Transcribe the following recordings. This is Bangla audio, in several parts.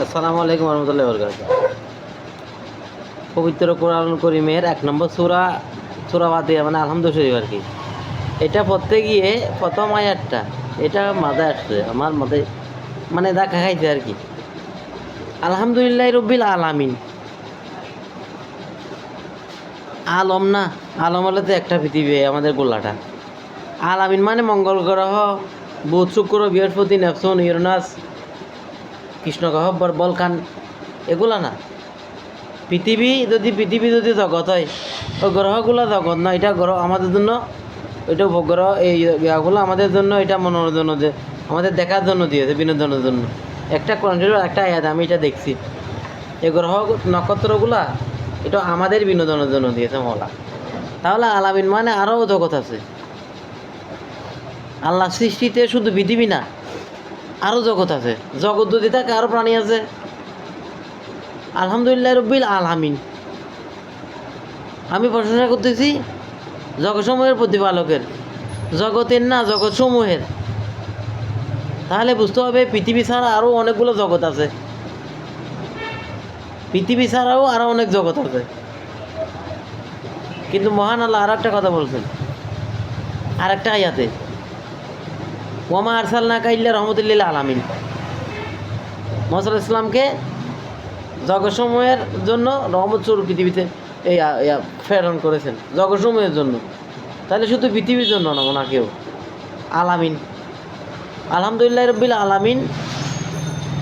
আসসালামু আলাইকুম রহমতুল্লাহ বরকাত। পবিত্র কোরআন করিমের 1 নম্বর সূরা ফাতিহা মানে আলহামদুলিল্লাহ শরীফ আর কি। এটা পড়তে গিয়ে প্রথম আয়াতটা এটা মাথায় আসছে, আমার মাথায় মানে দেখা খাইছে আর কি। আলহামদুলিল্লাহ রব্বিল আলামিন, আলম না, আলম হলে তো একটা পৃথিবী আমাদের গোলাটা। আলামিন মানে মঙ্গল গ্রহ, বুধ শুক্র বৃহস্পতি নেপচুন ইউরেনাস কৃষ্ণ গহ্বর বলকান, এগুলা না। পৃথিবী যদি জগৎ হয়, ওই গ্রহগুলো জগৎ না, এটা গ্রহ আমাদের জন্য, এটা উপগ্রহ, এই ইয়াগুলো আমাদের জন্য, এটা মনোরঞ্জন, যে আমাদের দেখার জন্য দিয়েছে, বিনোদনের জন্য। একটা কন্ট্রির একটা আয়াত আমি এটা দেখছি, এই গ্রহ নক্ষত্রগুলা এটা আমাদের বিনোদনের জন্য দিয়েছে মৌলা। তাহলে আলামিন মানে আরও জগৎ আছে। আল্লাহ সৃষ্টিতে শুধু পৃথিবী না, আরও জগৎ আছে। জগৎ যদি থাকে আরও প্রাণী আছে। আলহামদুলিল্লাহ রব্বিল আলামিন, আমি প্রশংসা করতেছি জগৎসমূহের প্রতিপালকের, জগতের না জগৎসমূহের। তাহলে বুঝতে হবে পৃথিবী ছাড়া আরও অনেকগুলো জগৎ আছে, পৃথিবী ছাড়াও আরও অনেক জগৎ আছে। কিন্তু মহান আল্লাহ আর একটা কথা বলছেন আর একটা আয়াতে, ওয়ামা আরসালনাকা ইল্লা রাহমাতাল লিল আলামিন। মুহাম্মদ ইসলামকে জগৎসমূহের জন্য রহমত স্বরূপ পৃথিবীতে এই প্রেরণ করেছেন, জগৎসমূহের জন্য। তাহলে শুধু পৃথিবীর জন্য না, ওনাকেও আলামিন। আলহামদুলিল্লাহ রব্বিল আলামিন,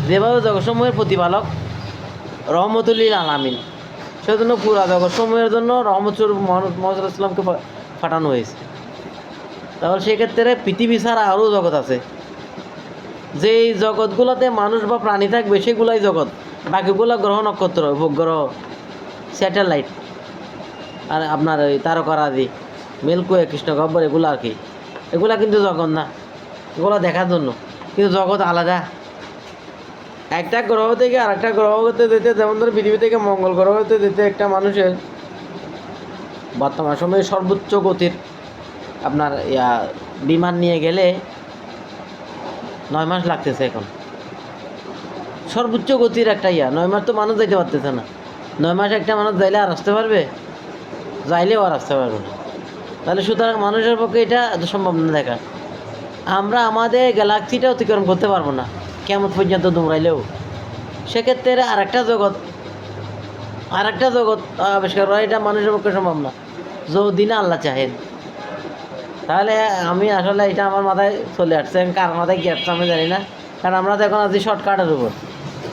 যেভাবে জগৎসমূহের প্রতিপালক রহমতুল লিল আলামিন, সেজন্য পুরা জগৎসমূহের জন্য রহমত স্বরূপ মুহাম্মদ ইসলামকে পাঠানো হয়েছে। তাহলে সেক্ষেত্রে পৃথিবী ছাড়া আরও জগৎ আছে। যেই জগৎগুলোতে মানুষ বা প্রাণী থাকবে সেগুলাই জগৎ, বাকিগুলো গ্রহ নক্ষত্র উপগ্রহ স্যাটেলাইট আর আপনার ওই তারকারাদি মিল্কওয়ে কৃষ্ণ গহ্বর এগুলো আর কি। এগুলা কিন্তু জগৎ না, এগুলো দেখার জন্য। কিন্তু জগৎ আলাদা। একটা গ্রহ থেকে আর একটা গ্রহ হতে যেতে, যেমন ধরো পৃথিবী থেকে মঙ্গল গ্রহ হতে যেতে একটা মানুষের বর্তমান সময়ে সর্বোচ্চ গতির আপনার বিমান নিয়ে গেলে 9 মাস লাগতেছে এখন। সর্বোচ্চ গতির একটা 9 মাস তো মানুষ যাইতে পারতেছে না। 9 মাস একটা মানুষ যাইলে আর আসতে পারবে? যাইলেও আর আসতে পারবে না। তাহলে সুতরাং মানুষের পক্ষে এটা সম্ভব না দেখা। আমরা আমাদের গ্যালাক্সিটা অতিক্রম করতে পারবো না কেমন পর্যন্ত দৌড়াইলেও। সেক্ষেত্রে আর একটা জগৎ আবিষ্কার করা এটা মানুষের পক্ষে সম্ভব না, যদি না আল্লাহ চাহেন। তাহলে আমি আসলে এটা আমার মাথায় চলে আসছে, কার মাথায় কি আসছে আমি জানি না, কারণ আমরা তো এখন আছি শর্টকাটের উপর।